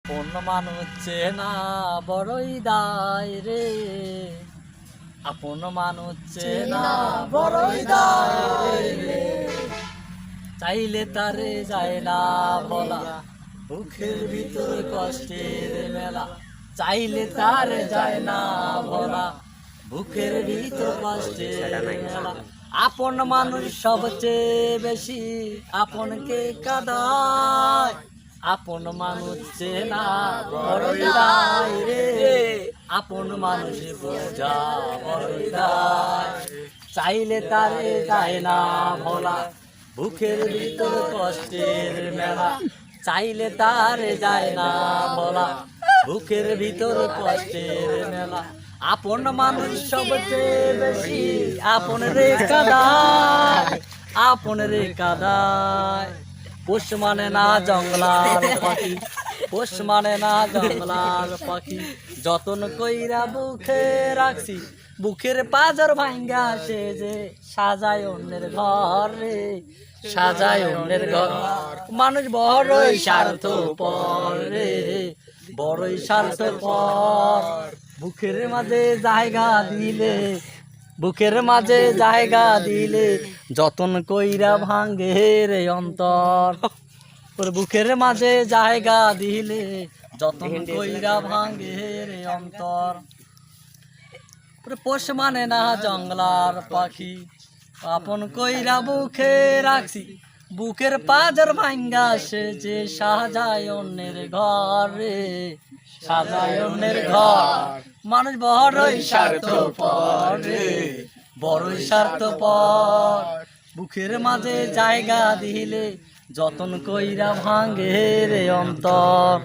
আপন মানুষ চেনা বড়ই দায় রে, আপন মানুষ চেনা বড়ই দায় রে, চাইলে তারে যায় না বলা, বুকের ভিতর কষ্টের মেলা, চাইলে তারে যায় না বলা, বুকের ভিতর কষ্টের মেলা। আপন মানুষ সবচেয়ে বেশি আপনকে কাঁদায়, আপন মানুষ চেনা বড়ই দায় রে, আপন মানুষ বোঝা বড়ই দায়, চাইলে তারে যায় না ভোলা, বুকের ভিতর কষ্টের মেলা, চাইলে তারে যায় না বলা, বুকের ভিতর কষ্টের মেলা। আপন মানুষ সবচেয়ে বেশি আপন রে কাঁদায়, আপন রে কাঁদায়, পোষ মানে না জঙ্গলার পাখি, পোষ মানে না জঙ্গলার পাখি, যতন কইরা বুকে রাখছি, বুকের পাজর ভাঙ্গা সে যে সাজায় অন্যের ঘর রে, সাজায় অন্যের ঘর। মানুষ বড়ই স্বার্থপর রে, বড়ই স্বার্থপর, বুকের মাঝে জায়গা দিলে, বুকের মাঝে জায়গা দিলে, যতন কইরা ভাঙ্গে রে অন্তর, বুকের মাঝে জায়গা দিলে, যতন কইরা ভাঙ্গে রে অন্তর। পোষ মানে না জঙ্গলার পাখি, আপন কইরা বুকে রাখছি, বুকের পাজর ভাঙ্গা সে যে সাজায় অন্যের ঘর রে, সাজায় অন্যের ঘর। মানুষ বড়ই স্বার্থপর রে, বড়ই স্বার্থপর, বুকের মাঝে জায়গা দিলে, যতন কইরা ভাঙ্গে রে অন্তর।